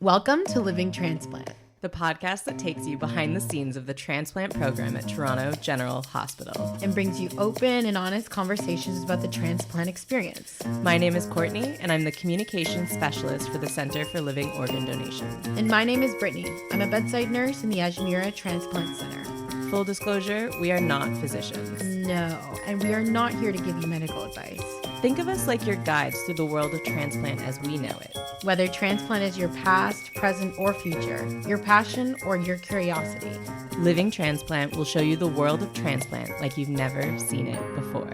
Welcome to Living Transplant, the podcast that takes you behind the scenes of the transplant program at Toronto General Hospital and brings you open and honest conversations about the transplant experience. My name is Courtney, and I'm the communications specialist for the Center for Living Organ Donation. And my name is Brittany. I'm a bedside nurse in the Ajamira Transplant Center. Full disclosure, we are not physicians. No, and we are not here to give you medical advice. Think of us like your guides through the world of transplant as we know it. Whether transplant is your past, present, or future, your passion, or your curiosity, Living Transplant will show you the world of transplant like you've never seen it before.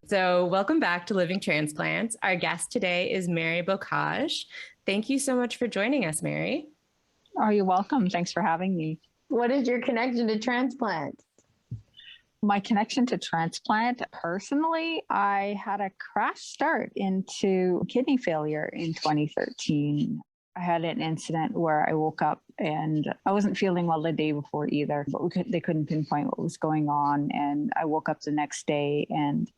So welcome back to Living Transplant. Our guest today is Mary Beaucage. Thank you so much for joining us, Mary. Oh, you're welcome. Thanks for having me. What is your connection to transplant? My connection to transplant, personally, I had a crash start into kidney failure in 2013. I had an incident where I woke up and I wasn't feeling well the day before either, but they couldn't pinpoint what was going on. And I woke up the next day and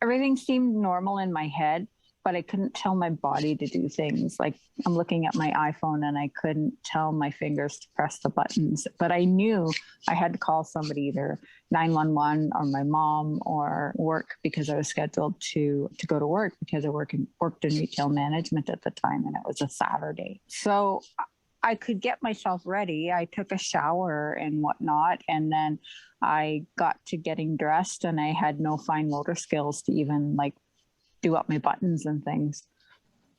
everything seemed normal in my head, but I couldn't tell my body to do things. Like I'm looking at my iPhone and I couldn't tell my fingers to press the buttons, but I knew I had to call somebody, either 911 or my mom or work, because I was scheduled to go to work because I worked in retail management at the time, and it was a Saturday. So I could get myself ready. I took a shower and whatnot, and then I got to getting dressed, and I had no fine motor skills to even do up my buttons and things.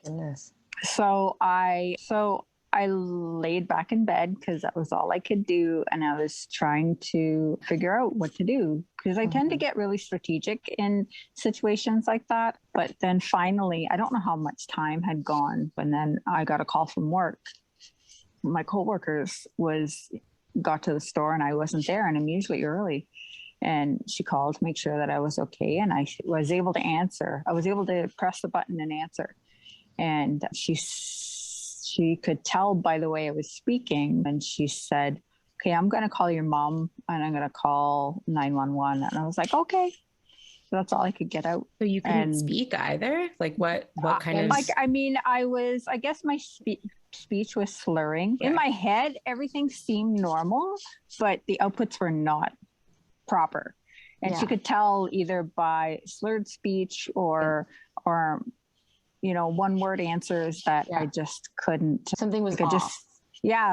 Goodness. So I laid back in bed because that was all I could do. And I was trying to figure out what to do, because I tend to get really strategic in situations like that. But then finally, I don't know how much time had gone, and then I got a call from work. My coworkers got to the store and I wasn't there, and I'm usually early. And she called to make sure that I was okay. And I was able to answer. I was able to press the button and answer. And she could tell by the way I was speaking. And she said, okay, I'm going to call your mom and I'm going to call 911. And I was like, okay. So that's all I could get out. So you couldn't speak either? Like what kind of... I guess my speech was slurring. Okay. In my head, everything seemed normal, but the outputs were not proper. And she could tell either by slurred speech or one word answers that I just couldn't. Something was off.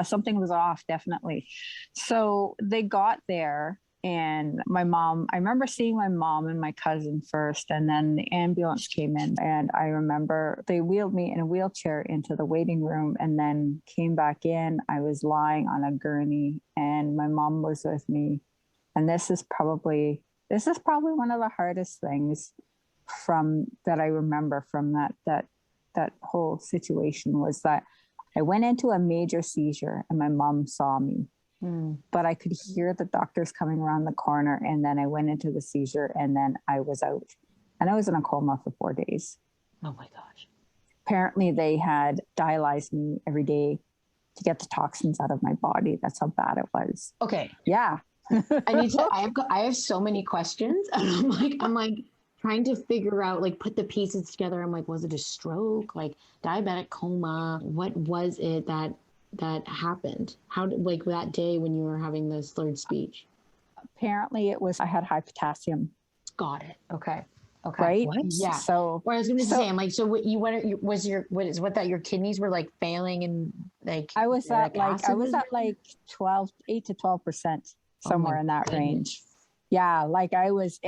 Something was off, definitely. So they got there, and my mom, I remember seeing my mom and my cousin first, and then the ambulance came in, and I remember they wheeled me in a wheelchair into the waiting room and then came back in. I was lying on a gurney and my mom was with me. And this is probably one of the hardest things that I remember from that whole situation, was that I went into a major seizure and my mom saw me, but I could hear the doctors coming around the corner, and then I went into the seizure and then I was out, and I was in a coma for 4 days. Oh my gosh. Apparently they had dialyzed me every day to get the toxins out of my body. That's how bad it was. Okay. Yeah. I have so many questions, and I'm like trying to figure out, put the pieces together. I'm like, was it a stroke, diabetic coma? What was it that happened? How did, that day when you were having the slurred speech? Apparently I had high potassium. Got it. Okay. Right? What? Yeah. So I was going to say, I'm like, so what your kidneys were failing, and I was at 8 to 12%. Somewhere in that range. Yeah. I was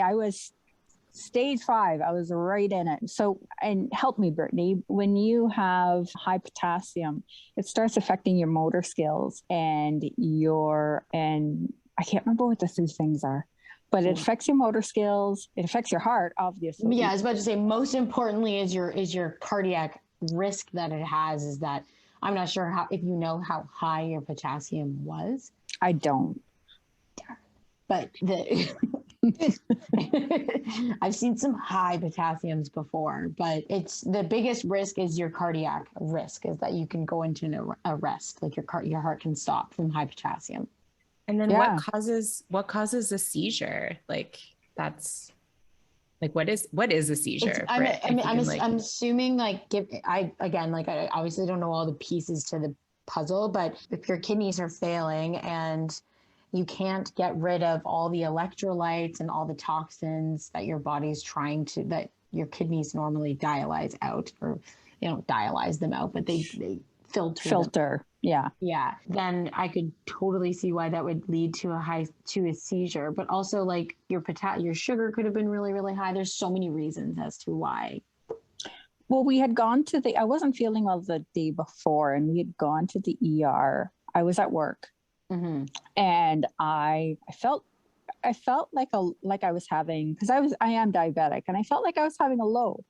stage 5. I was right in it. So, and help me, Brittany, when you have high potassium, it starts affecting your motor skills and I can't remember what the 3 things are, but it affects your motor skills. It affects your heart, obviously. Yeah. I was about to say, most importantly is your cardiac risk that it has, is that I'm not sure if you know how high your potassium was. I don't. But I've seen some high potassiums before, but it's the biggest risk is your cardiac risk, is that you can go into an arrest, your heart can stop from high potassium. And then what causes a seizure? That's Like what is a seizure? I'm assuming like I obviously don't know all the pieces to the puzzle, but if your kidneys are failing and you can't get rid of all the electrolytes and all the toxins that your body's that your kidneys normally dialyze out, or they don't dialyze them out, but they filter. Yeah. Yeah. Then I could totally see why that would lead to a seizure. But also like your sugar could have been really, really high. There's so many reasons as to why. Well, we had gone to I wasn't feeling well the day before, and we had gone to the ER. I was at work, and I felt like I was having, because I am diabetic, and I felt like I was having a low.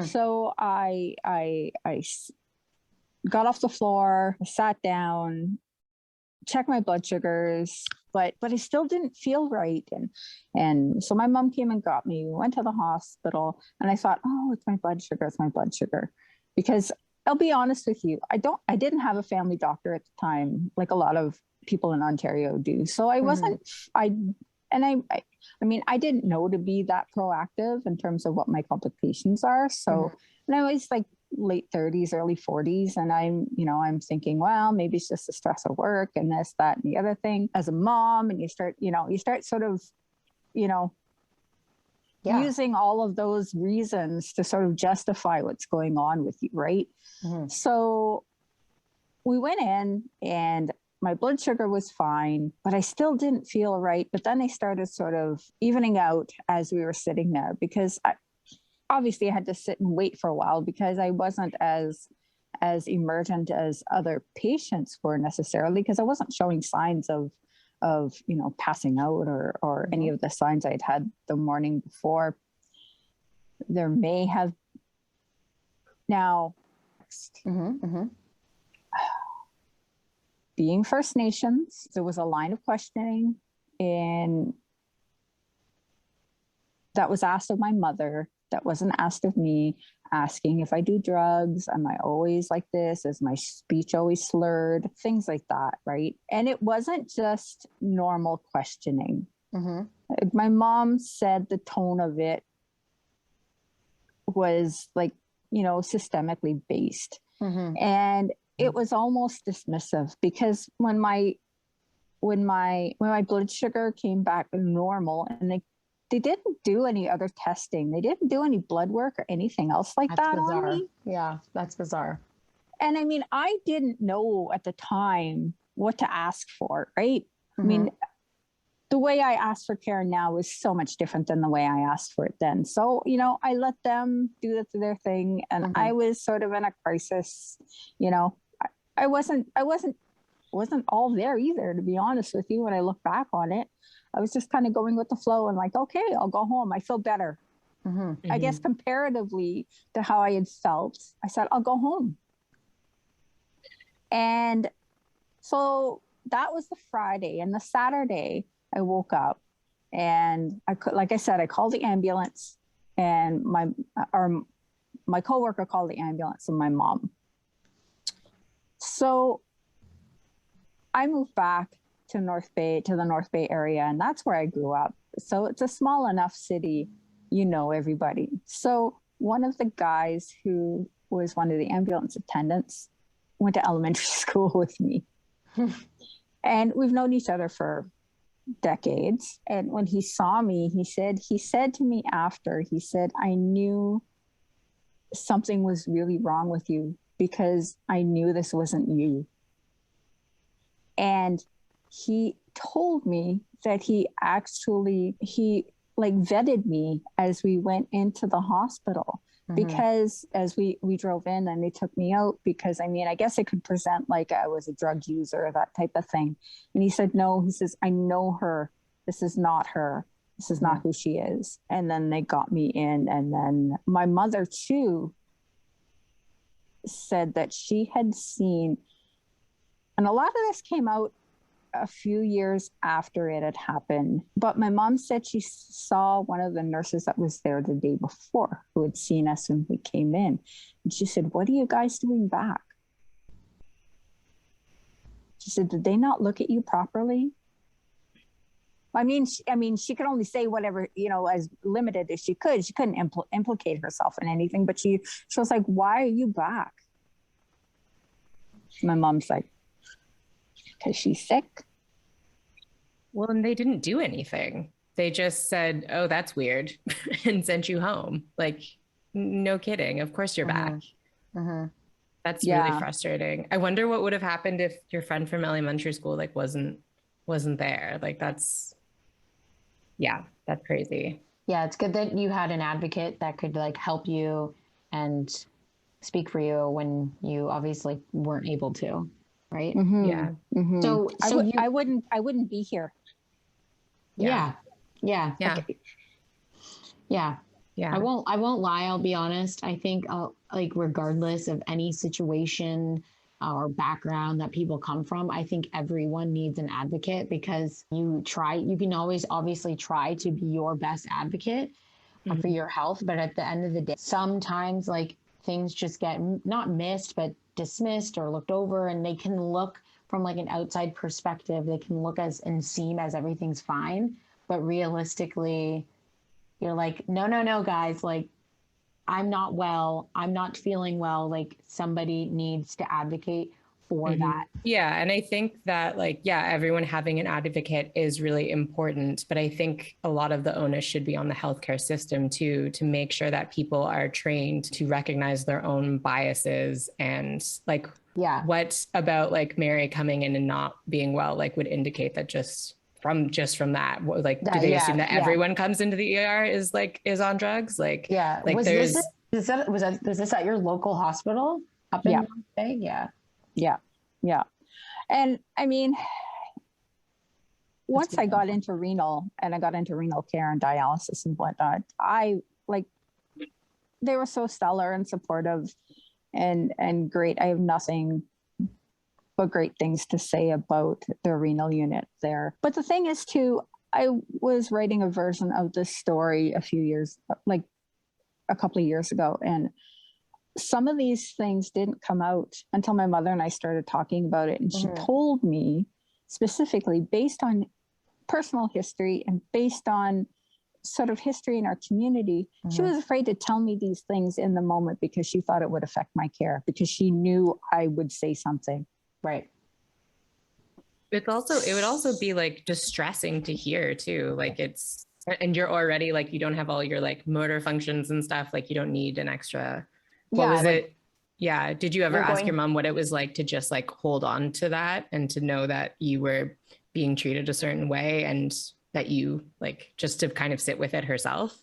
So I got off the floor, sat down, checked my blood sugars, but I still didn't feel right. And so my mom came and got me. We went to the hospital, and I thought, oh, it's my blood sugar. Because I'll be honest with you, I didn't have a family doctor at the time, like a lot of people in Ontario do. So I wasn't, I didn't know to be that proactive in terms of what my complications are. So, and I was like late 30s, early 40s. And I'm thinking, well, maybe it's just the stress of work and this, that, and the other thing as a mom. And you start sort of, using all of those reasons to sort of justify what's going on with you. Right. So we went in, and my blood sugar was fine, but I still didn't feel right. But then they started sort of evening out as we were sitting there, because obviously I had to sit and wait for a while, because I wasn't as emergent as other patients were necessarily, because I wasn't showing signs of passing out or any of the signs I'd had the morning before. There may have now. Being First Nations, there was a line of questioning that was asked of my mother, that wasn't asked of me, asking if I do drugs, am I always like this? Is my speech always slurred? Things like that, right? And it wasn't just normal questioning. My mom said the tone of it was like, systemically based. And it was almost dismissive, because when my blood sugar came back normal, and they didn't do any other testing, they didn't do any blood work or anything else like that on me. Yeah, that's bizarre. And I mean, I didn't know at the time what to ask for, right? I mean, the way I asked for care now is so much different than the way I asked for it then. So, I let them do their thing, and I was sort of in a crisis. I wasn't all there either, to be honest with you. When I look back on it, I was just kind of going with the flow and like, okay, I'll go home. I feel better. I guess comparatively to how I had felt, I said, I'll go home. And so that was the Friday. And the Saturday, I woke up, and I called the ambulance, and my coworker called the ambulance, and my mom. So I moved back to the North Bay area, and that's where I grew up. So it's a small enough city, everybody. So one of the guys who was one of the ambulance attendants went to elementary school with me. And we've known each other for decades. And when he saw me, he said to me after, he said, I knew something was really wrong with you, because I knew this wasn't you. And he told me that he vetted me as we went into the hospital, because as we drove in, and they took me out, because I guess I could present like I was a drug user, that type of thing. And he said, no, he says, I know her. This is not her. This is not who she is. And then they got me in. And then my mother too said that she had seen, and a lot of this came out a few years after it had happened, but my mom said she saw one of the nurses that was there the day before, who had seen us when we came in. And she said, what are you guys doing back? She said, did they not look at you properly? She could only say whatever, as limited as she could. She couldn't implicate herself in anything, but she was like, "Why are you back?" My mom's like, "Because she's sick." Well, and they didn't do anything. They just said, "Oh, that's weird," and sent you home. Like, no kidding. Of course you're back. That's really frustrating. I wonder what would have happened if your friend from elementary school like wasn't there. Like that's crazy. Yeah, it's good that you had an advocate that could like help you and speak for you when you obviously weren't able to, right? Yeah. So I wouldn't be here. Yeah. Yeah. I won't lie. I'll be honest. I think like regardless of any situation or background that people come from, I think everyone needs an advocate because you can always obviously try to be your best advocate for your health. But at the end of the day, sometimes like things just get not missed, but dismissed or looked over, and they can look from like an outside perspective. They can look and seem as everything's fine. But realistically, you're like, no, guys, like, I'm not well. I'm not feeling well. Like somebody needs to advocate for that. Yeah. And I think that like, everyone having an advocate is really important. But I think a lot of the onus should be on the healthcare system too, to make sure that people are trained to recognize their own biases and like, what about like Mary coming in and not being well, like would indicate that just from that, like, do they assume that everyone comes into the ER is on drugs? Like, like was this at your local hospital up in Bay? Yeah. And I mean, once I got into renal care and dialysis and whatnot, they were so stellar and supportive and great. I have nothing but great things to say about the renal unit there. But the thing is too, I was writing a version of this story a couple of years ago, and some of these things didn't come out until my mother and I started talking about it. And she told me specifically based on personal history and based on sort of history in our community, she was afraid to tell me these things in the moment because she thought it would affect my care, because she knew I would say something. Right. It would also be like distressing to hear too. Like and you're already like, you don't have all your like motor functions and stuff. Like you don't need an extra. What was it? Yeah. Did you ever ask your mom what it was like to just like hold on to that and to know that you were being treated a certain way and that you like just to kind of sit with it herself?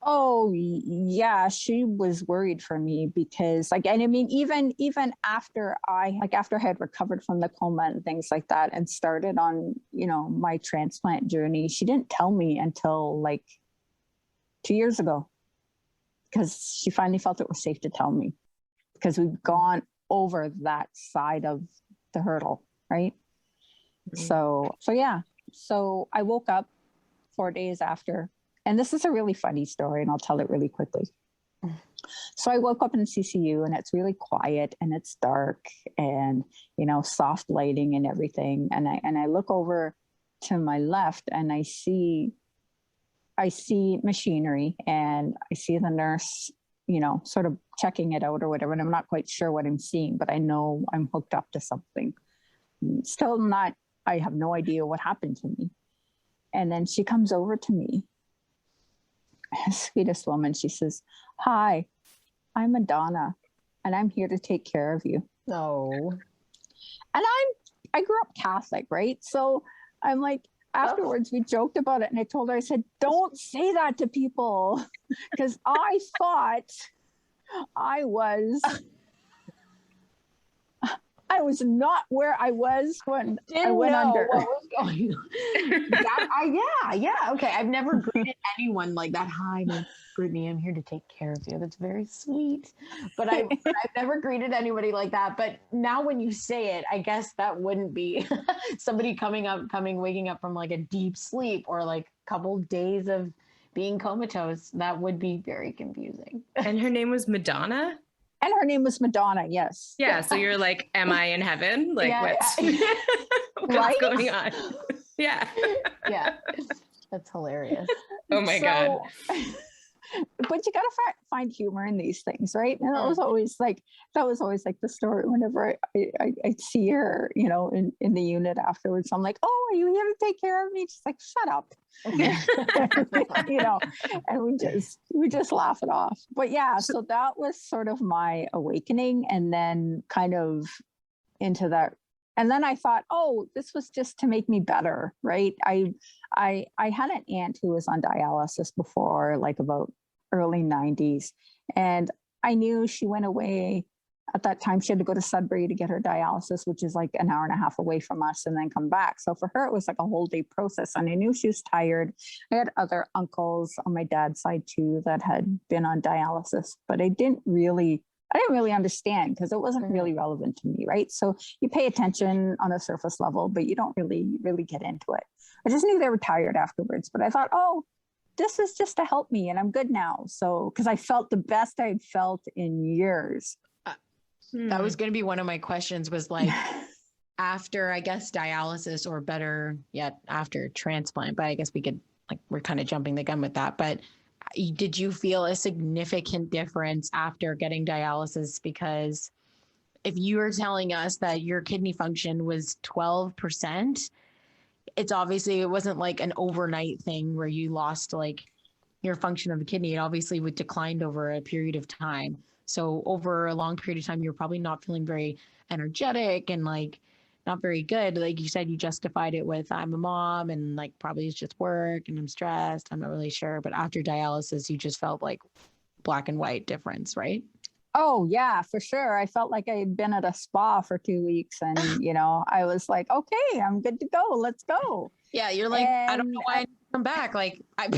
Oh yeah, she was worried for me because even after I had recovered from the coma and things like that and started on, my transplant journey, she didn't tell me until like 2 years ago, because she finally felt it was safe to tell me because we've gone over that side of the hurdle, right? So I woke up 4 days after. And this is a really funny story, and I'll tell it really quickly. So I woke up in CCU, and it's really quiet, and it's dark, and soft lighting and everything. And I look over to my left, and I see machinery, and I see the nurse, sort of checking it out or whatever. And I'm not quite sure what I'm seeing, but I know I'm hooked up to something. I have no idea what happened to me. And then she comes over to me. Sweetest woman. She says, "Hi, I'm Madonna, and I'm here to take care of you." No. And I grew up Catholic, right? So I'm like, afterwards we joked about it, and I told her, I said, "Don't say that to people," because I thought I was not where I was when I went under. What was going on. Okay. I've never greeted anyone like that. "Hi, I'm Brittany. I'm here to take care of you." That's very sweet. But I've never greeted anybody like that. But now when you say it, I guess that wouldn't be somebody waking up from like a deep sleep or like a couple days of being comatose. That would be very confusing. And her name was Madonna? And her name was Madonna, yes. Yeah, so you're like, am I in heaven? Like, what's right? going on? Yeah. Yeah. That's hilarious. Oh my God. But you got to find humor in these things, right? And that was always like the story whenever I see her, in the unit afterwards. I'm like, oh, are you here to take care of me? She's like, shut up. And we just laugh it off. But yeah, so that was sort of my awakening, and then kind of into that. And then I thought, oh, this was just to make me better, right? I had an aunt who was on dialysis before, like about early 90s. And I knew she went away at that time. She had to go to Sudbury to get her dialysis, which is like an hour and a half away from us, and then come back. So for her, it was like a whole day process. And I knew she was tired. I had other uncles on my dad's side too that had been on dialysis, but I didn't really understand because it wasn't really relevant to me, right? So you pay attention on a surface level, but you don't really get into it. I just knew they were tired afterwards, but I thought, oh, this is just to help me and I'm good now. So, because I felt the best I'd felt in years. That was going to be one of my questions, was like, after, I guess, dialysis, or better yet, after transplant, but I guess we're kind of jumping the gun with that. But did you feel a significant difference after getting dialysis? Because if you were telling us that your kidney function was 12%, it wasn't like an overnight thing where you lost like your function of the kidney. It obviously would declined over a period of time. So over a long period of time, you're probably not feeling very energetic and like not very good. Like you said, you justified it with, I'm a mom and like probably it's just work and I'm stressed. I'm not really sure. But after dialysis, you just felt like black and white difference, right? Oh yeah, for sure. I felt like I had been at a spa for 2 weeks and, I was like, okay, I'm good to go. Let's go. Yeah. You're like, I don't know why I need to come back. Like I'm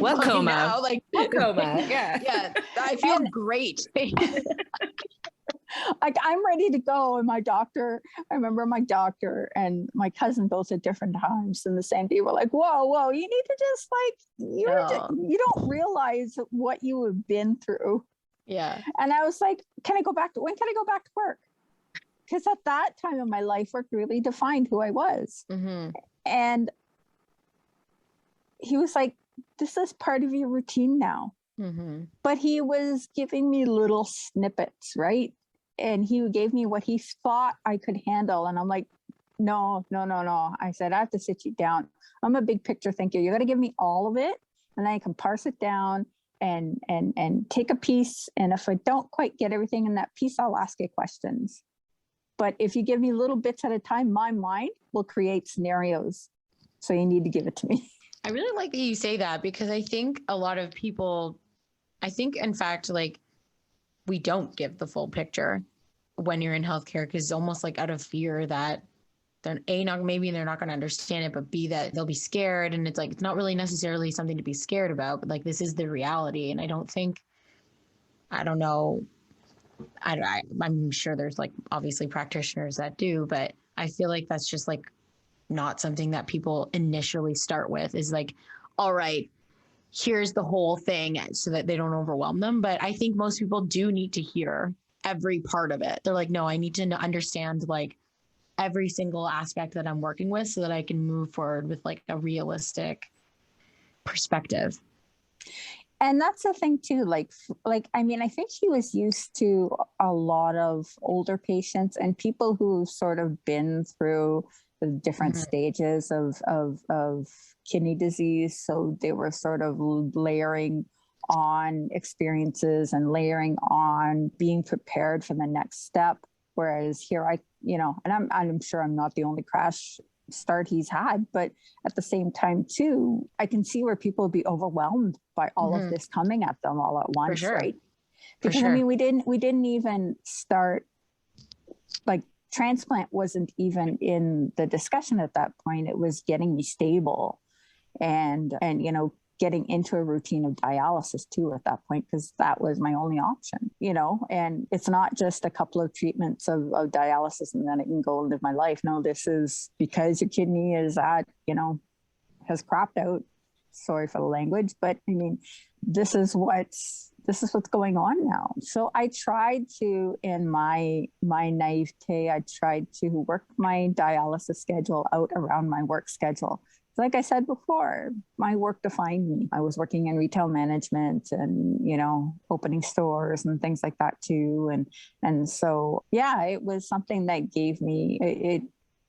welcome now. Like welcome. Yeah. Yeah. I feel great. Like I'm ready to go. And I remember my doctor and my cousin both at different times in the same day were like, whoa, you need to just like, you don't realize what you have been through. Yeah. And I was like, when can I go back to work? Because at that time in my life, work really defined who I was. Mm-hmm. And he was like, this is part of your routine now. Mm-hmm. But he was giving me little snippets, right? And he gave me what he thought I could handle. And I'm like, no. I said, I have to sit you down. I'm a big picture thinker. You got to give me all of it. And then I can parse it down and take a piece. And if I don't quite get everything in that piece, I'll ask you questions. But if you give me little bits at a time, my mind will create scenarios. So you need to give it to me. I really like that you say that, because I think a lot of people, in fact, like we don't give the full picture when you're in healthcare, because it's almost like out of fear that they're not going to understand it, but B, that they'll be scared. And it's like, it's not really necessarily something to be scared about, but like, this is the reality. And I don't know. I'm sure there's like obviously practitioners that do, but I feel like that's just like not something that people initially start with, is like, all right, here's the whole thing, so that they don't overwhelm them. But I think most people do need to hear every part of it. They're like, no, I need to understand like every single aspect that I'm working with so that I can move forward with like a realistic perspective. And that's the thing too, I mean, I think he was used to a lot of older patients and people who've sort of been through the different stages of kidney disease. So they were sort of layering on experiences and layering on being prepared for the next step. Whereas here and I'm sure I'm not the only crash start he's had, but at the same time too, I can see where people would be overwhelmed by all of this coming at them all at once, right? Because I mean, we didn't even start, like, transplant wasn't even in the discussion at that point. It was getting me stable and getting into a routine of dialysis too at that point, because that was my only option, and it's not just a couple of treatments of dialysis and then I can go live my life. No, this is because your kidney is has crapped out. Sorry for the language, but I mean, this is what this is what's going on now. So I tried to, in my naivete, I tried to work my dialysis schedule out around my work schedule. Like I said before, my work defined me. I was working in retail management and, opening stores and things like that too. And so, yeah, it was something that gave me, it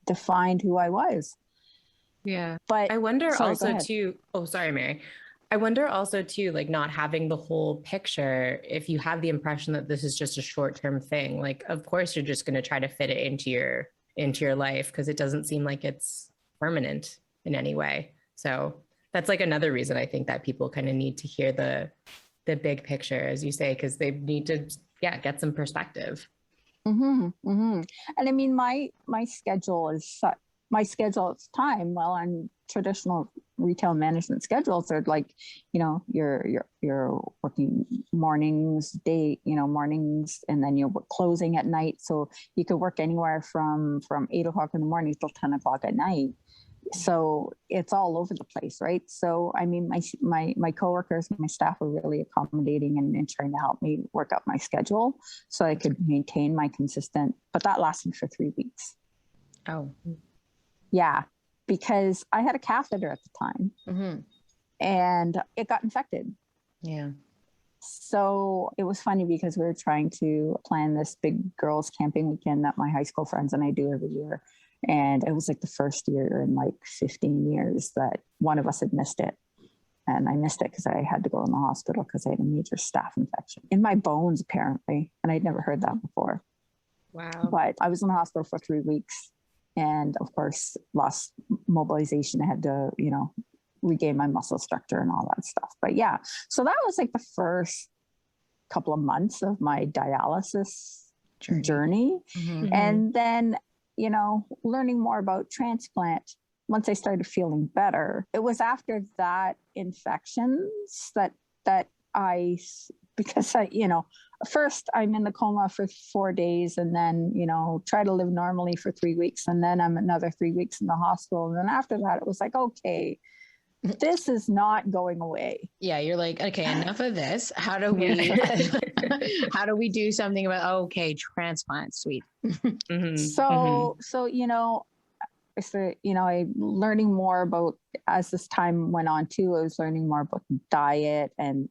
defined who I was. Yeah. But I wonder also too, oh, sorry, Mary. I wonder also too, like not having the whole picture, if you have the impression that this is just a short-term thing, like, of course, you're just going to try to fit it into your life because it doesn't seem like it's permanent in any way. So that's like another reason I think that people kind of need to hear the big picture, as you say, because they need to, get some perspective. Mm-hmm, mm-hmm. And I mean, my schedule is my schedule at the time. Well, on traditional retail management schedules, are like, you're working mornings, mornings, and then you're closing at night. So you could work anywhere from 8 o'clock in the morning till 10 o'clock at night. So it's all over the place, right? So I mean, my coworkers, my staff were really accommodating and trying to help me work out my schedule so I could maintain my consistent. But that lasted for 3 weeks. Oh, yeah, because I had a catheter at the time, and it got infected. Yeah. So it was funny because we were trying to plan this big girls camping weekend that my high school friends and I do every year. And it was like the first year in like 15 years that one of us had missed it. And I missed it because I had to go in the hospital because I had a major staph infection in my bones, apparently. And I'd never heard that before. Wow. But I was in the hospital for 3 weeks. And of course, lost mobilization. I had to, regain my muscle structure and all that stuff. But yeah, so that was like the first couple of months of my dialysis journey. And then, learning more about transplant, once I started feeling better, it was after that infections that because first I'm in the coma for 4 days and then, try to live normally for 3 weeks. And then I'm another 3 weeks in the hospital. And then after that, it was like, okay, this is not going away. Yeah. You're like, okay, enough of this. How do we do something about, transplant, sweet. So, I learning more about, as this time went on too, I was learning more about diet and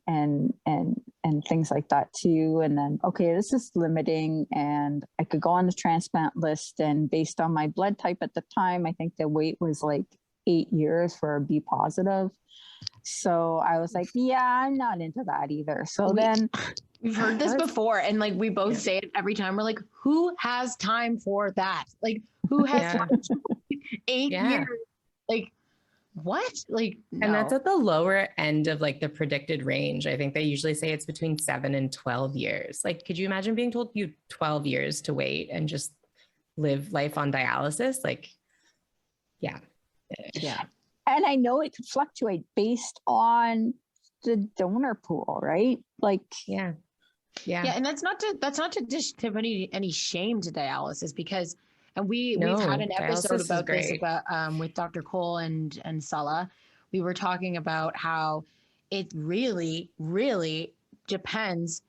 things like that too. And then, okay, this is limiting, and I could go on the transplant list. And based on my blood type at the time, I think the weight was like 8 years for a B positive. So I was like, yeah, I'm not into that either. So then we've heard this before, and like we both say it every time. We're like, who has time for that? Like, who has time for 8 years? Like, what? Like, no. And that's at the lower end of like the predicted range. I think they usually say it's between 7 and 12 years. Like, could you imagine being told you 12 years to wait and just live life on dialysis? Like, yeah. And I know it could fluctuate based on the donor pool, right? Like, yeah. And that's not to dish tip any shame to dialysis, because, and we've had an episode about this with Dr. Cole and Sala. We were talking about how it really, really depends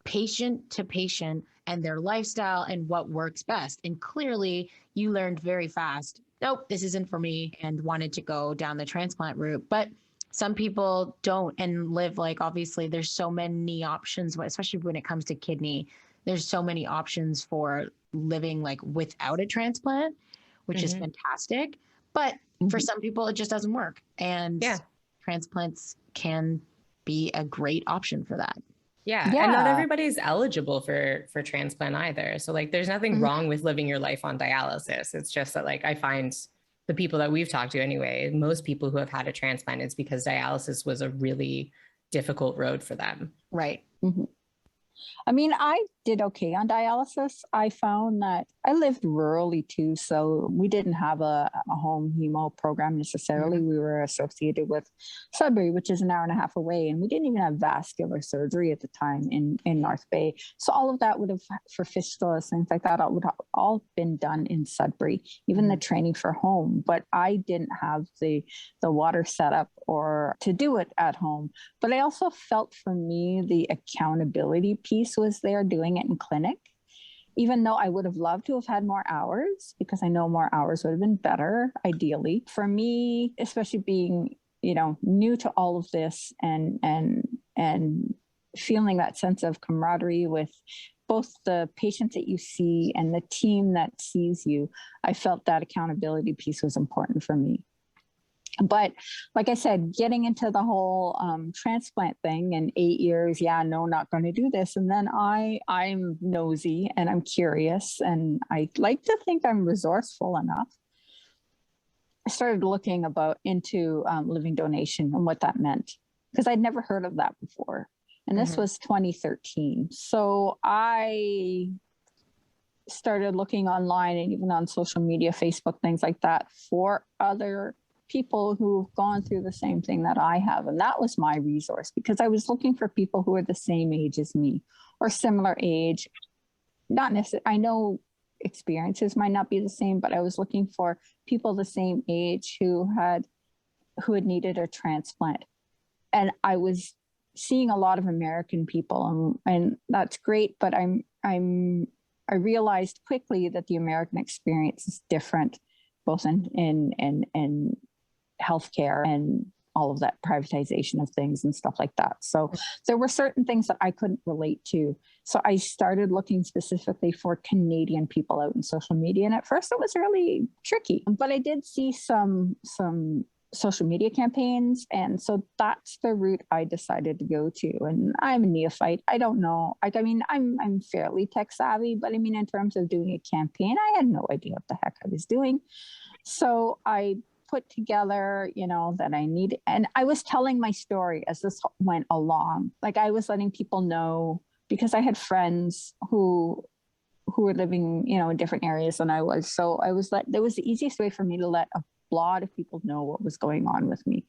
patient to patient and their lifestyle and what works best. And clearly you learned very fast, nope, this isn't for me, and wanted to go down the transplant route. But some people don't and live, like, obviously there's so many options, especially when it comes to kidney. There's so many options for living like without a transplant, which is fantastic. But for some people, it just doesn't work. And transplants can be a great option for that. Yeah. And not everybody's eligible for transplant either. So like, there's nothing wrong with living your life on dialysis. It's just that, like, I find the people that we've talked to anyway, most people who have had a transplant, it's because dialysis was a really difficult road for them. Right. I mean, I did okay on dialysis. I found that I lived rurally too, so we didn't have a home hemo program necessarily. We were associated with Sudbury, which is an hour and a half away, and we didn't even have vascular surgery at the time in North Bay. So all of that would have, for fistulas and things like that, would have all been done in Sudbury, even the training for home. But I didn't have the water set up or to do it at home. But I also felt for me, the accountability piece was there doing it in clinic. Even though I would have loved to have had more hours, because I know more hours would have been better, ideally. For me, especially being, new to all of this and feeling that sense of camaraderie with both the patients that you see and the team that sees you, I felt that accountability piece was important for me. But like I said, getting into the whole transplant thing in 8 years, not going to do this. And then I'm nosy and I'm curious and I like to think I'm resourceful enough. I started looking into living donation and what that meant, because I'd never heard of that before. And this was 2013. So I started looking online and even on social media, Facebook, things like that, for other people who've gone through the same thing that I have. And that was my resource, because I was looking for people who are the same age as me or similar age. Not necessarily, I know experiences might not be the same, but I was looking for people the same age who had needed a transplant. And I was seeing a lot of American people, and that's great, but I realized quickly that the American experience is different, both in healthcare and all of that privatization of things and stuff like that. So there were certain things that I couldn't relate to. So I started looking specifically for Canadian people out in social media. And at first it was really tricky, but I did see some social media campaigns. And so that's the route I decided to go to. And I'm a neophyte. I don't know. I'm fairly tech savvy, but in terms of doing a campaign, I had no idea what the heck I was doing. So I put together, that I needed, and I was telling my story as this went along. Like, I was letting people know, because I had friends who were living, in different areas than I was. So that was the easiest way for me to let a lot of people know what was going on with me.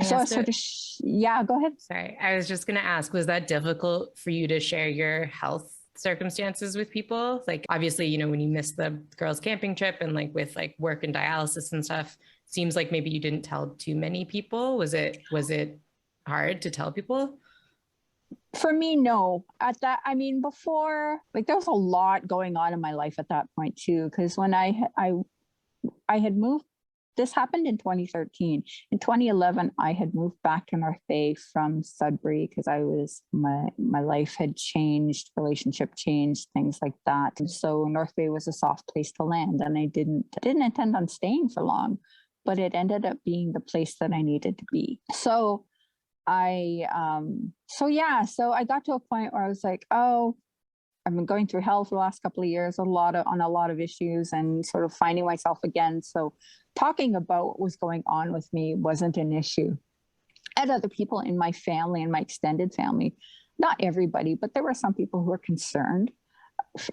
So I sort of, go ahead. Sorry, I was just going to ask, was that difficult for you to share your health circumstances with people? Like, obviously, when you missed the girls' camping trip and with work and dialysis and stuff, seems like maybe you didn't tell too many people. Was it hard to tell people? For me, no. At that, before, there was a lot going on in my life at that point too, because when I had moved, this happened in 2013. In 2011, I had moved back to North Bay from Sudbury, because my life had changed, relationship changed, things like that. And so North Bay was a soft place to land, and I didn't intend on staying for long, but it ended up being the place that I needed to be. So I got to a point where I was like, oh, I've been going through hell for the last couple of years, on a lot of issues, and sort of finding myself again. So talking about what was going on with me wasn't an issue. I had other people in my family and my extended family, not everybody, but there were some people who were concerned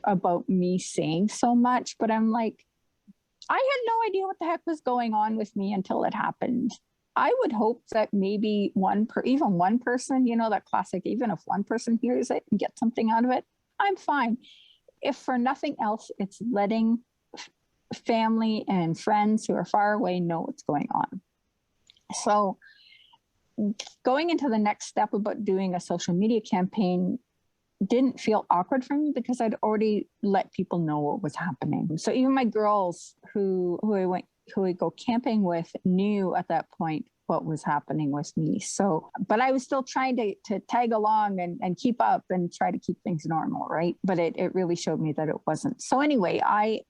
about me saying so much. But I'm like, I had no idea what the heck was going on with me until it happened. I would hope that maybe even one person, that classic, even if one person hears it and gets something out of it, I'm fine. If for nothing else, it's letting family and friends who are far away know what's going on. So going into the next step about doing a social media campaign didn't feel awkward for me, because I'd already let people know what was happening. So even my girls who I go camping with knew at that point what was happening with me. So, but I was still trying to tag along and keep up and try to keep things normal, right? But it really showed me that it wasn't. So anyway, I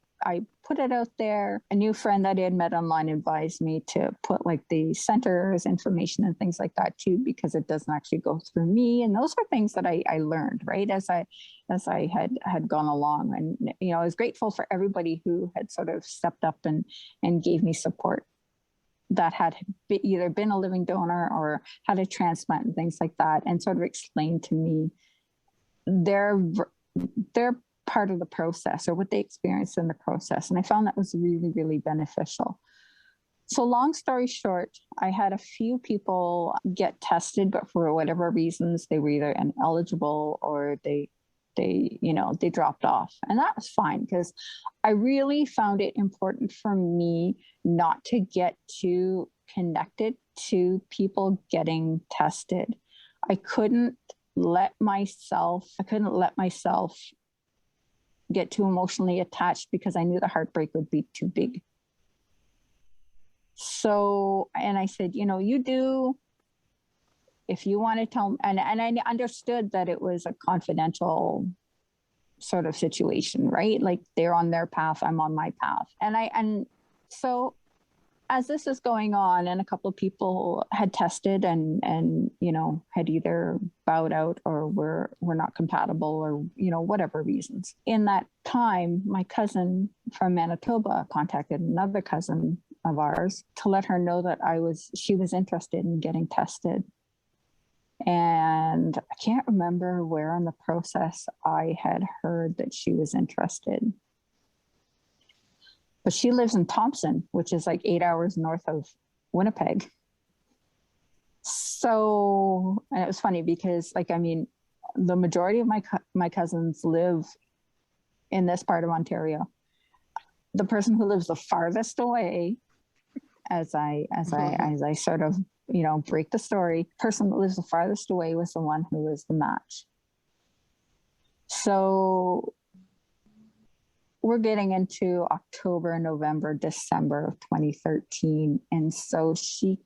put it out there. A new friend that I had met online advised me to put the center's information and things like that too, because it doesn't actually go through me. And those are things that I learned, right, as I had gone along. And, I was grateful for everybody who had sort of stepped up and gave me support, that had either been a living donor or had a transplant and things like that, and sort of explained to me their part of the process, or what they experienced in the process. And I found that was really, really beneficial. So long story short, I had a few people get tested, but for whatever reasons, they were either ineligible or they dropped off. And that was fine, because I really found it important for me not to get too connected to people getting tested. I couldn't let myself get too emotionally attached because I knew the heartbreak would be too big. So, and I said, you do, if you want to tell, and I understood that it was a confidential sort of situation, right? Like they're on their path, I'm on my path. And so as this is going on, and a couple of people had tested and had either bowed out or were not compatible or, whatever reasons. In that time, my cousin from Manitoba contacted another cousin of ours to let her know that she was interested in getting tested. And I can't remember where in the process I had heard that she was interested. But she lives in Thompson, which is like 8 hours north of Winnipeg. So, and it was funny because the majority of my cousins live in this part of Ontario. The person who lives the farthest away, as I sort of, break the story, person that lives the farthest away was the one who was the match. So we're getting into October, November, December of 2013. And so she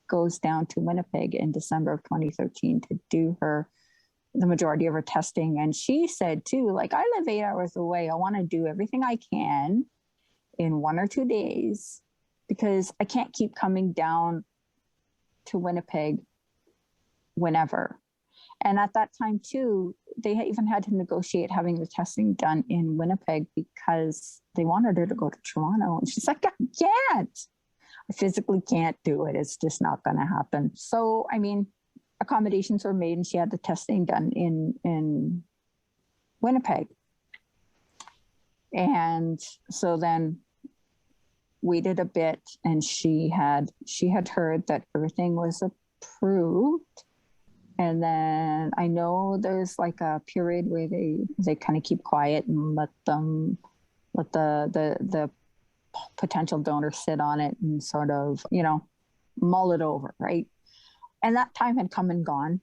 goes down to Winnipeg in December of 2013 to do the majority of her testing. And she said too, I live 8 hours away. I want to do everything I can in 1 or 2 days because I can't keep coming down to Winnipeg whenever. And at that time too, they even had to negotiate having the testing done in Winnipeg because they wanted her to go to Toronto. And she's like, I can't. I physically can't do it. It's just not going to happen. So, accommodations were made and she had the testing done in Winnipeg. And so then waited a bit and she had heard that everything was approved. And then I know there's like a period where they kind of keep quiet and let the potential donor sit on it and sort of, mull it over, right? And that time had come and gone.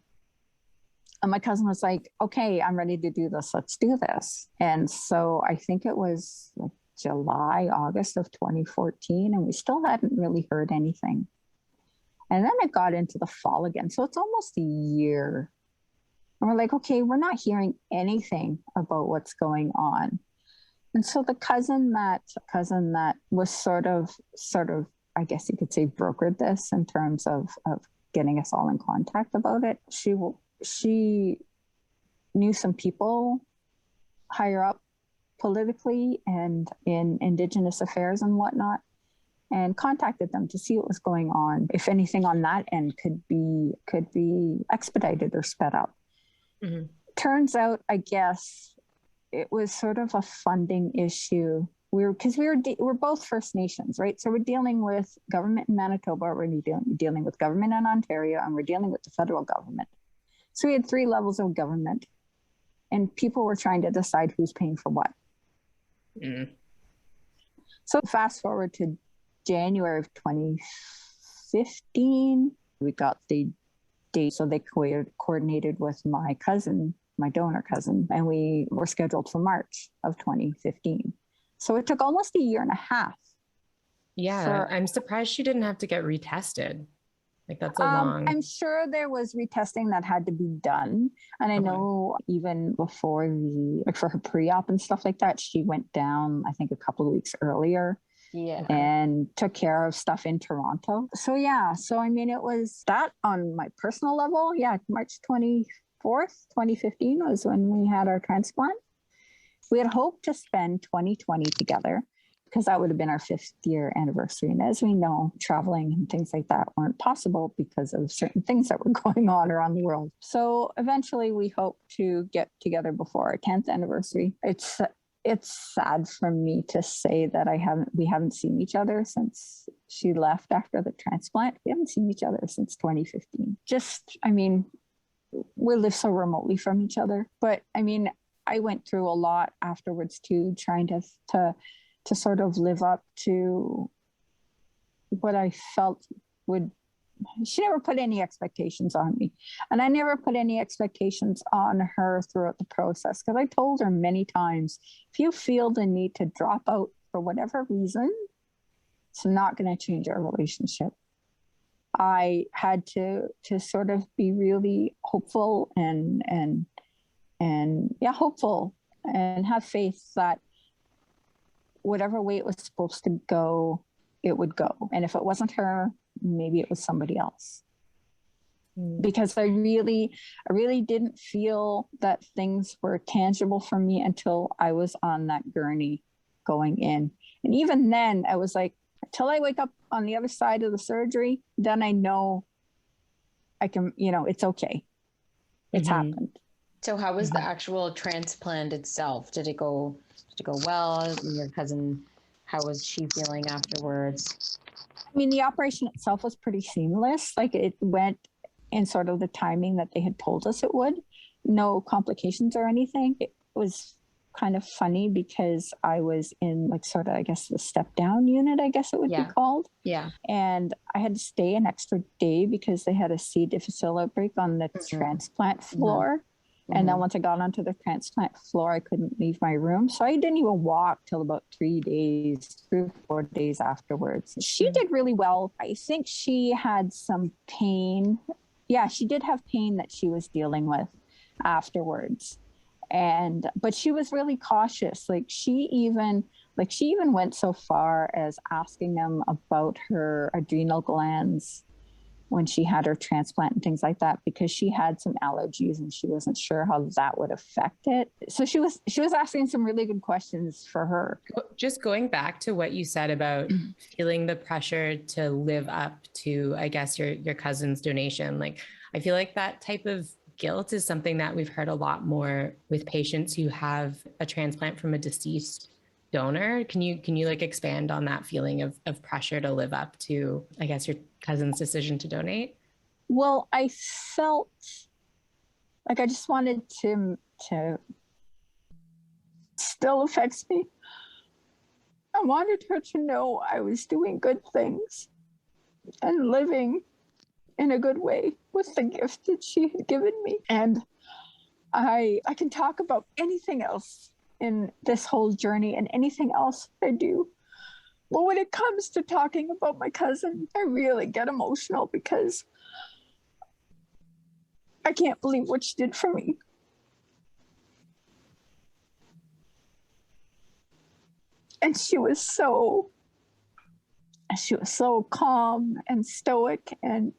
And my cousin was like, okay, I'm ready to do this. Let's do this. And so I think it was like July, August of 2014, and we still hadn't really heard anything. And then it got into the fall again. So it's almost a year. And we're like, okay, we're not hearing anything about what's going on. And so the cousin that was sort of, I guess you could say, brokered this in terms of getting us all in contact about it. She knew some people higher up politically and in Indigenous affairs and whatnot, and contacted them to see what was going on, if anything on that end could be expedited or sped up. Mm-hmm. Turns out, I guess, it was sort of a funding issue. We're both First Nations, right? So we're dealing with government in Manitoba, we're dealing with government in Ontario, and we're dealing with the federal government. So we had 3 levels of government, and people were trying to decide who's paying for what. Mm. So fast forward to January of 2015, we got the date. So they coordinated with my cousin, my donor cousin, and we were scheduled for March of 2015. So it took almost a year and a half. Yeah, I'm surprised she didn't have to get retested. Like that's a long... I'm sure there was retesting that had to be done. And I know even before for her pre-op and stuff like that, she went down, I think a couple of weeks earlier. Yeah. And took care of stuff in Toronto. So yeah, it was that on my personal level. Yeah, March 24th, 2015 was when we had our transplant. We had hoped to spend 2020 together because that would have been our 5th year anniversary. And as we know, traveling and things like that weren't possible because of certain things that were going on around the world. So eventually we hope to get together before our 10th anniversary. It's sad for me to say that we haven't seen each other since she left after the transplant. We haven't seen each other since 2015. We live so remotely from each other. But I went through a lot afterwards too, trying to sort of live up to what I felt would put any expectations on me. And I never put any expectations on her throughout the process, because I told her many times, if you feel the need to drop out for whatever reason, it's not going to change our relationship. I had to sort of be really hopeful and hopeful, and have faith that whatever way it was supposed to go, it would go. And if it wasn't her, maybe it was somebody else. Because I really didn't feel that things were tangible for me until I was on that gurney going in. And even then I was like, until I wake up on the other side of the surgery, then I know I can, it's okay. It's happened. So how was the actual transplant itself? Did it go well? Your cousin, how was she feeling afterwards? I mean, the operation itself was pretty seamless. Like, it went in sort of the timing that they had told us it would. No complications or anything. It was kind of funny because I was in, like, sort of, I guess, the step down unit, I guess it would be called. Yeah. And I had to stay an extra day because they had a C. difficile outbreak on the transplant floor. And then once I got onto the transplant floor, I couldn't leave my room. So I didn't even walk till about 3 or 4 days afterwards. She did really well. I think she had some pain. Yeah, she did have pain that she was dealing with afterwards. But she was really cautious. She even went so far as asking them about her adrenal glands when she had her transplant and things like that, because she had some allergies and she wasn't sure how that would affect it. So she was asking some really good questions for her. Just going back to what you said about feeling the pressure to live up to, I guess, your cousin's donation. Like, I feel like that type of guilt is something that we've heard a lot more with patients who have a transplant from a deceased donor. Can you like expand on that feeling of pressure to live up to, I guess, your cousin's decision to donate? Well, I felt like I just wanted to still affects me. I wanted her to know I was doing good things and living in a good way with the gift that she had given me. And I can talk about anything else in this whole journey and anything else I do. But when it comes to talking about my cousin, I really get emotional because I can't believe what she did for me. And she was so calm and stoic and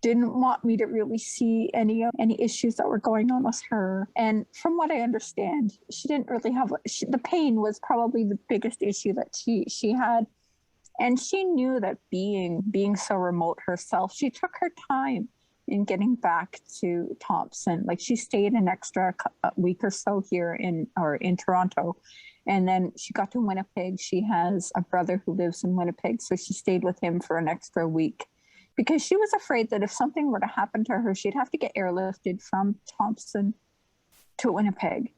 didn't want me to really see any issues that were going on with her. And from what I understand, she didn't really have, the pain was probably the biggest issue that she had. And she knew that being so remote herself, she took her time in getting back to Thompson. Like, she stayed an extra week or so here in Toronto. And then she got to Winnipeg. She has a brother who lives in Winnipeg. So she stayed with him for an extra week, because she was afraid that if something were to happen to her, she'd have to get airlifted from Thompson to Winnipeg.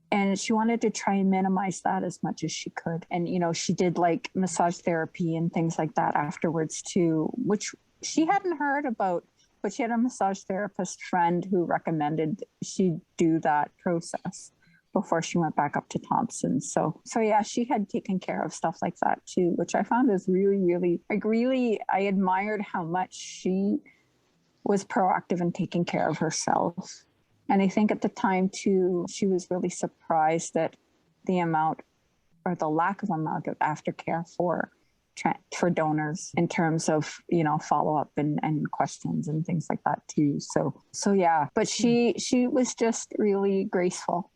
And she wanted to try and minimize that as much as she could. And, she did like massage therapy and things like that afterwards too, which she hadn't heard about, but she had a massage therapist friend who recommended she do that process before she went back up to Thompson. So yeah, she had taken care of stuff like that too, which I found was really, I admired how much she was proactive in taking care of herself. And I think at the time too, she was really surprised at the amount or the lack of amount of aftercare for donors in terms of, follow-up and questions and things like that too. So yeah, but she was just really graceful.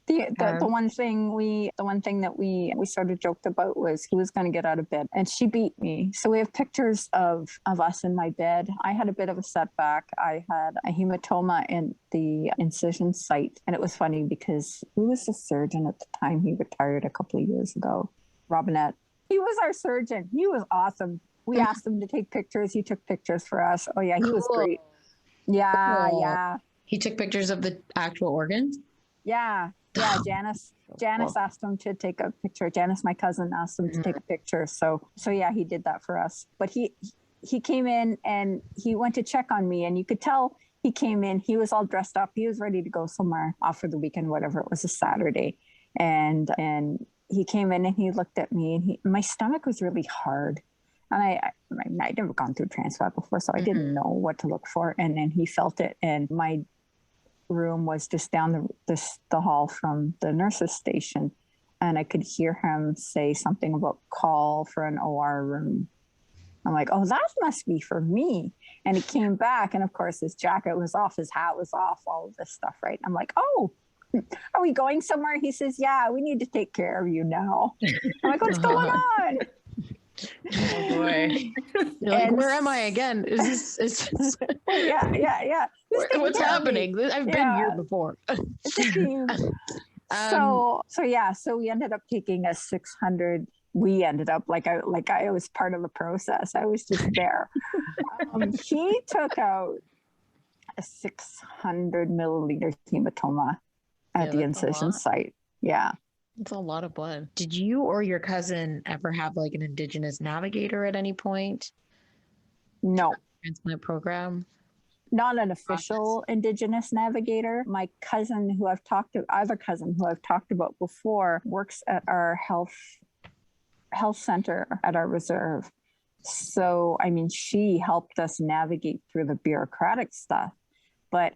The one thing that we sort of joked about was who was going to get out of bed, and she beat me. So we have pictures of us in my bed. I had a bit of a setback. I had a hematoma in the incision site, and it was funny because who was the surgeon at the time? He retired a couple of years ago. Robinette. He was our surgeon. He was awesome. We asked him to take pictures. He took pictures for us. Oh yeah, he was great. Yeah, cool. Yeah. He took pictures of the actual organs? Yeah. Yeah. Janice asked him to take a picture. Janice, my cousin, asked him to take a picture. So yeah, he did that for us. But he came in and he went to check on me, and you could tell he came in, he was all dressed up. He was ready to go somewhere off for the weekend, whatever. It was a Saturday. And he came in and he looked at me, and my stomach was really hard. And I'd never gone through transplant before, so I didn't know what to look for. And then he felt it, and my room was just down the hall from the nurse's station. And I could hear him say something about call for an OR room. I'm like, oh, that must be for me. And he came back, and of course his jacket was off, his hat was off, all of this stuff, right? I'm like, oh, are we going somewhere? He says, yeah, we need to take care of you now. I'm like, what's going on? Oh boy. You're like, where am I again? Is this yeah. What's happening? I've been here before. So we ended up taking a 600. We ended up like I was part of the process. I was just there. He took out a 600 milliliter hematoma at the incision site. Yeah. It's a lot of blood. Did you or your cousin ever have like an Indigenous navigator at any point? No. Transplant program? Not an official Indigenous navigator. My cousin other cousin who I've talked about before, works at our health center at our reserve. So, I mean, she helped us navigate through the bureaucratic stuff. But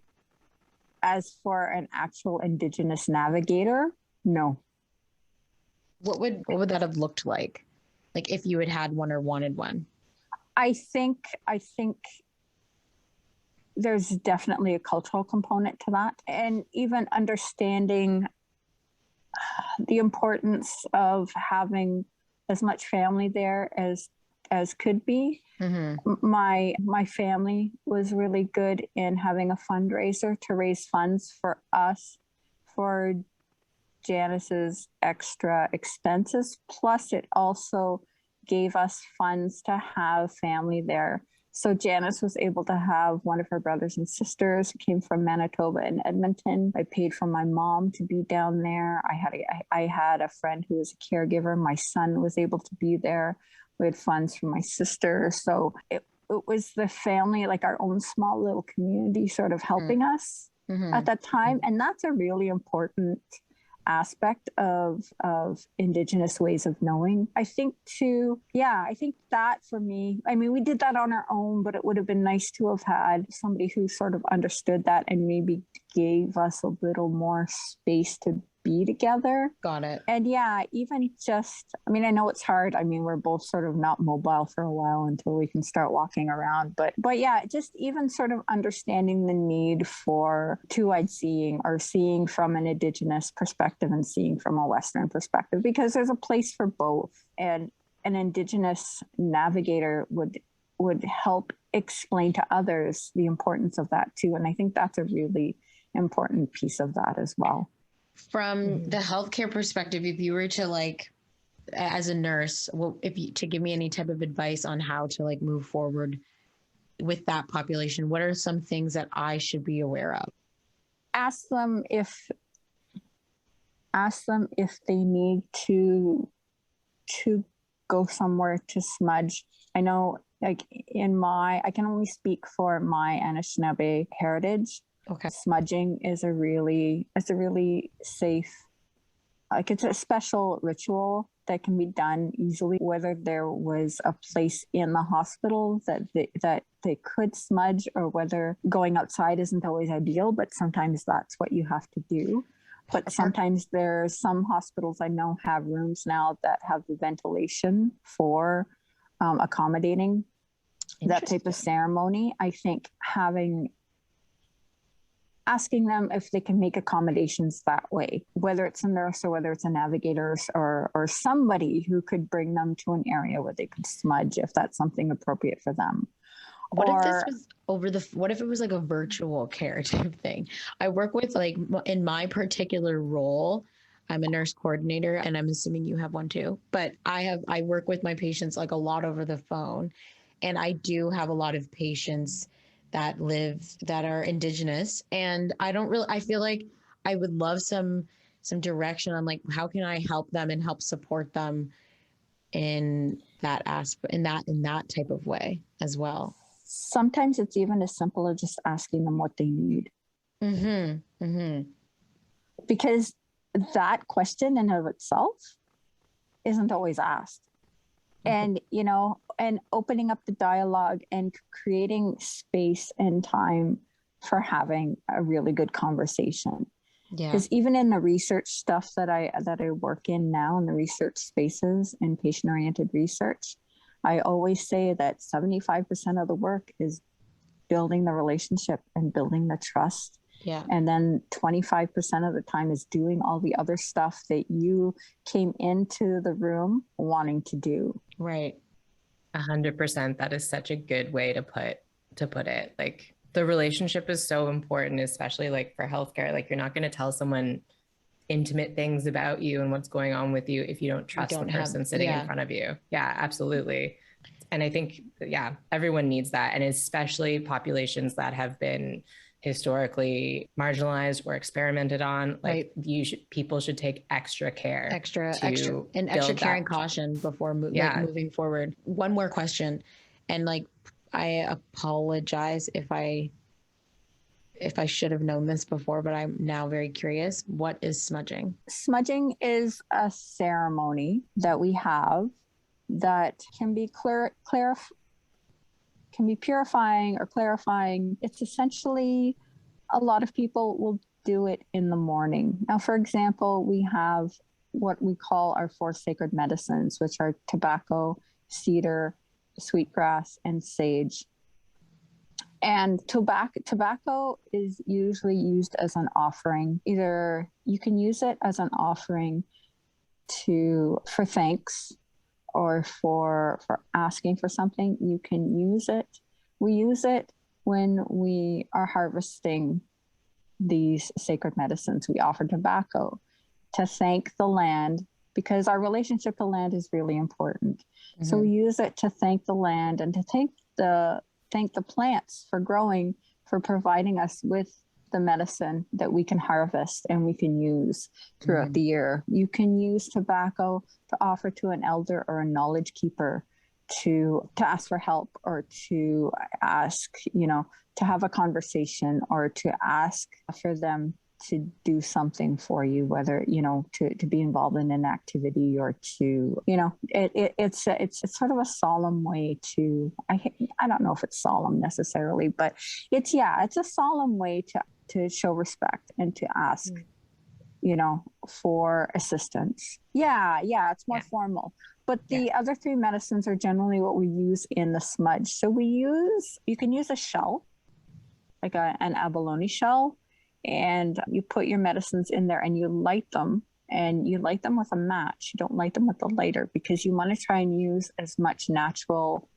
as for an actual Indigenous navigator, no. What would that have looked like? Like if you had one or wanted one? I think there's definitely a cultural component to that. And even understanding the importance of having as much family there as could be. My family was really good in having a fundraiser to raise funds for us for Janice's extra expenses. Plus, it also gave us funds to have family there. So Janice was able to have one of her brothers and sisters who came from Manitoba and Edmonton. I paid for my mom to be down there. I had a friend who was a caregiver. My son was able to be there. We had funds from my sister. So it was the family, like our own small little community, sort of helping us at that time. And that's a really important aspect of Indigenous ways of knowing. I think that for me, I mean, we did that on our own, but it would have been nice to have had somebody who sort of understood that and maybe gave us a little more space to be together. Got it. And yeah, even just, I mean, I know it's hard. I mean, we're both sort of not mobile for a while until we can start walking around. But yeah, just even sort of understanding the need for two-eyed seeing, or seeing from an Indigenous perspective and seeing from a Western perspective, because there's a place for both. And an Indigenous navigator would help explain to others the importance of that too. And I think that's a really important piece of that as well. From the healthcare perspective, if you were to like, as a nurse, to give me any type of advice on how to like move forward with that population, what are some things that I should be aware of? Ask them if they need to go somewhere to smudge. I know, like I can only speak for my Anishinaabe heritage. Okay. Smudging is a really safe, like it's a special ritual that can be done easily. Whether there was a place in the hospital that they could smudge, or whether going outside isn't always ideal, but sometimes that's what you have to do. But sometimes there's some hospitals I know have rooms now that have the ventilation for accommodating that type of ceremony. I think asking them if they can make accommodations that way, whether it's a nurse or whether it's a navigator or somebody who could bring them to an area where they could smudge, if that's something appropriate for them. What if it was like a virtual care type thing? I work with, like, in my particular role, I'm a nurse coordinator, and I'm assuming you have one too, but I work with my patients like a lot over the phone. And I do have a lot of patients that are Indigenous, and I feel like I would love some direction on like, how can I help them and help support them in that aspect, in that type of way as well. Sometimes it's even as simple as just asking them what they need. Because that question in of itself isn't always asked. And, you know, and opening up the dialogue and creating space and time for having a really good conversation. Yeah. Because even in the research stuff that I work in now, in the research spaces in patient-oriented research, I always say that 75% of the work is building the relationship and building the trust. Yeah. And then 25% of the time is doing all the other stuff that you came into the room wanting to do. Right. 100%. That is such a good way to put it. Like, the relationship is so important, especially like for healthcare. Like, you're not going to tell someone intimate things about you and what's going on with you if you don't trust the person sitting in front of you. Yeah, absolutely. And I think, everyone needs that. And especially populations that have been historically marginalized or experimented on, like people should take extra care, extra care and caution before moving forward. One more question, and like, I apologize if I should have known this before, but I'm now very curious. What is smudging? Smudging is a ceremony that we have that can be can be purifying or clarifying. It's essentially, a lot of people will do it in the morning. Now, for example, we have what we call our 4 sacred medicines, which are tobacco, cedar, sweetgrass, and sage. And tobacco is usually used as an offering. Either you can use it as an offering for thanks, or for asking for something. You can use it. We use it when we are harvesting these sacred medicines. We offer tobacco to thank the land, because our relationship to land is really important. So we use it to thank the land and to thank the plants for growing, for providing us with the medicine that we can harvest and we can use throughout the year. You can use tobacco to offer to an elder or a knowledge keeper to ask for help, or to ask, to have a conversation, or to ask for them to do something for you, whether, to be involved in an activity, or to, it's sort of a solemn way to, I don't know if it's solemn necessarily, but it's a solemn way to show respect and to ask, for assistance. It's more formal. But the other 3 medicines are generally what we use in the smudge. So you can use a shell, like an abalone shell, and you put your medicines in there and you light them, and you light them with a match. You don't light them with a lighter, because you want to try and use as much natural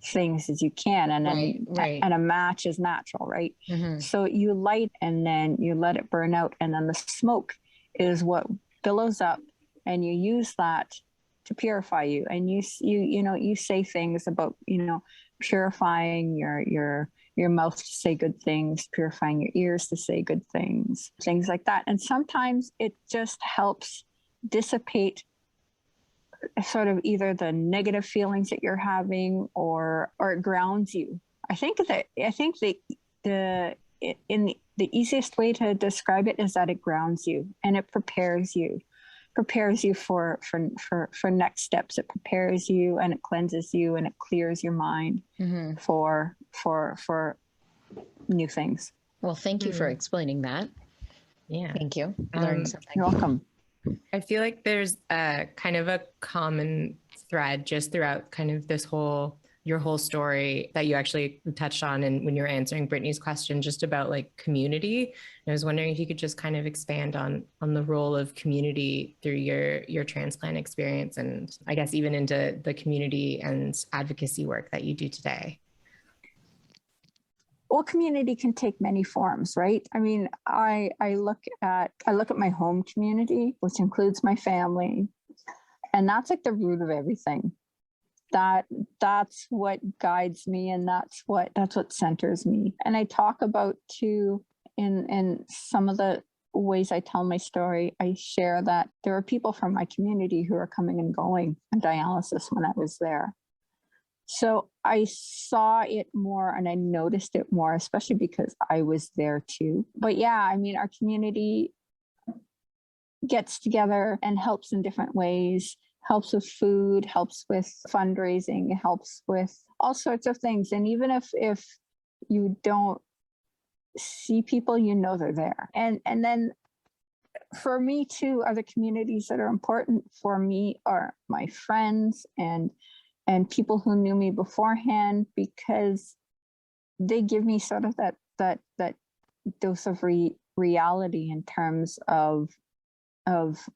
things as you can. And and a match is natural, right? So you light, and then you let it burn out, and then the smoke is what billows up, and you use that to purify you. And you say things about, purifying your mouth to say good things, purifying your ears to say good things like that. And sometimes it just helps dissipate sort of either the negative feelings that you're having, or it grounds you. I think the easiest way to describe it is that it grounds you, and it prepares you for next steps. It prepares you, and it cleanses you, and it clears your mind for new things. Well, thank you for explaining that. Yeah. Thank you. Learned something. You're welcome. I feel like there's a kind of a common thread just throughout kind of your whole story that you actually touched on, and when you're answering Brittany's question, just about like community. And I was wondering if you could just kind of expand on the role of community through your transplant experience, and I guess even into the community and advocacy work that you do today. Well, community can take many forms, right? I mean, I look at my home community, which includes my family, and that's like the root of everything. That's what guides me, and that's what centers me. And I talk about too in some of the ways I tell my story, I share that there are people from my community who are coming and going on dialysis when I was there. So I saw it more and I noticed it more, especially because I was there too. But yeah, I mean, our community gets together and helps in different ways, helps with food, helps with fundraising, helps with all sorts of things. And even if you don't see people, you know they're there. And then for me too, other communities that are important for me are my friends and people who knew me beforehand, because they give me sort of that dose of reality in terms of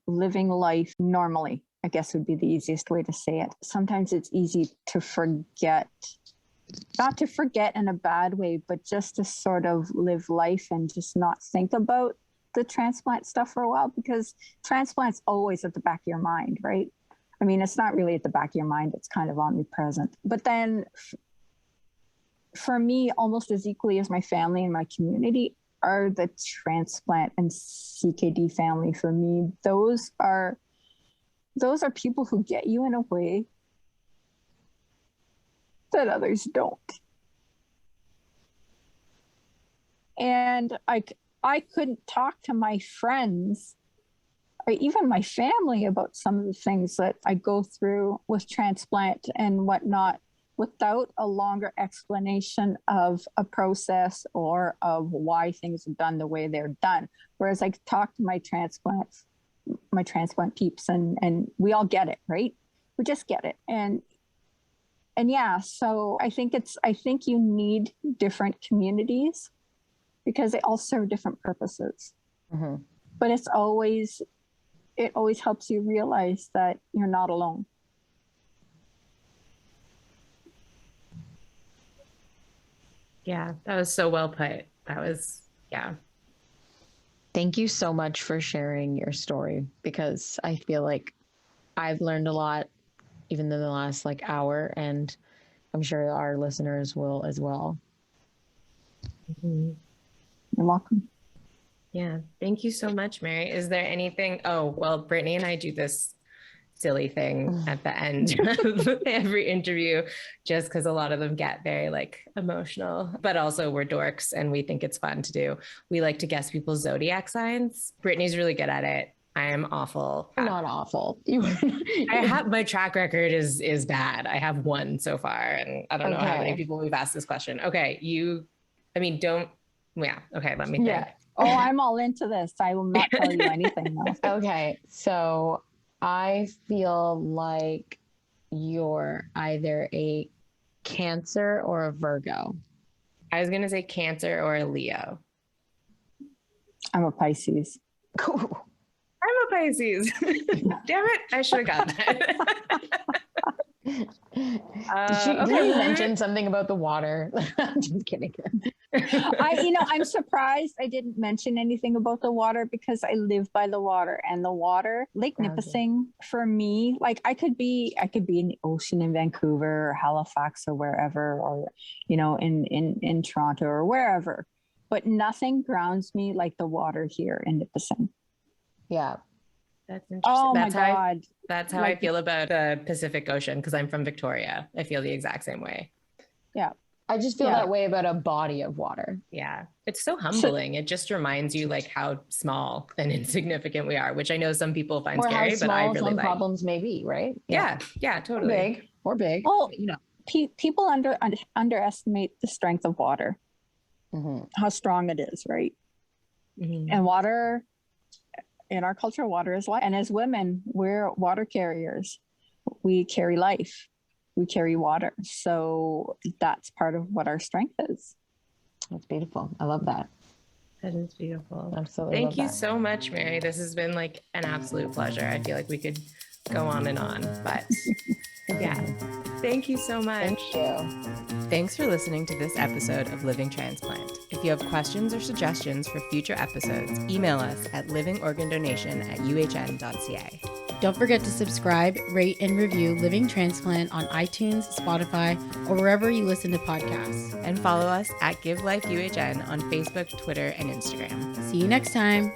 living life normally, I guess would be the easiest way to say it. Sometimes it's easy to forget, not to forget in a bad way, but just to sort of live life and just not think about the transplant stuff for a while, because transplant's always at the back of your mind, right? I mean, it's not really at the back of your mind, it's kind of omnipresent. But then for me, almost as equally as my family and my community are the transplant and CKD family. For me, those are people who get you in a way that others don't. And I couldn't talk to my friends or even my family about some of the things that I go through with transplant and whatnot without a longer explanation of a process or of why things are done the way they're done. Whereas I talk to my transplant peeps and we all get it, right? We just get it. And yeah, so I think you need different communities because they all serve different purposes. Mm-hmm. But it always helps you realize that you're not alone. Yeah, that was so well put. Yeah. Thank you so much for sharing your story, because I feel like I've learned a lot even in the last hour, and I'm sure our listeners will as well. Mm-hmm. You're welcome. Yeah. Thank you so much, Mary. Is there anything? Oh, well, Brittany and I do this silly thing at the end of every interview, just because a lot of them get very emotional, but also we're dorks and we think it's fun to do. We like to guess people's zodiac signs. Brittany's really good at it. I am awful. You're not awful. My track record is bad. I have one so far, and I don't know how many people we've asked this question. Okay, let me think. Yeah. Oh, I'm all into this. I will not tell you anything though. Okay, so I feel like you're either a Cancer or a Virgo. I was going to say Cancer or a Leo. I'm a Pisces. Cool. I'm a Pisces. Damn it. I should have got that. Did you mention something about the water? I'm just kidding. I'm surprised I didn't mention anything about the water because I live by the water, and the water, Lake Nipissing, for me, I could be in the ocean in Vancouver or Halifax or wherever, or in Toronto or wherever, but nothing grounds me like the water here in Nipissing. Yeah. That's interesting. Oh my God. That's how I feel about the Pacific Ocean, because I'm from Victoria. I feel the exact same way. Yeah. I just feel that way about a body of water. Yeah. It's so humbling. It just reminds you how small and insignificant we are, which I know some people find scary, but I really like. Problems may be, right? Yeah. Yeah, totally. Or big. Well, people underestimate the strength of water, how strong it is, right? Mm-hmm. And water, in our culture, water is life. And as women, we're water carriers. We carry life. We carry water. So that's part of what our strength is. That's beautiful. I love that. That is beautiful. Absolutely. Thank you so much, Mary. This has been an absolute pleasure. I feel like we could go on and on, but yeah. Thank you so much. Thank you. Thanks for listening to this episode of Living Transplant. If you have questions or suggestions for future episodes, email us at livingorgandonation@uhn.ca. Don't forget to subscribe, rate, and review Living Transplant on iTunes, Spotify, or wherever you listen to podcasts. And follow us at Give Life UHN on Facebook, Twitter, and Instagram. See you next time.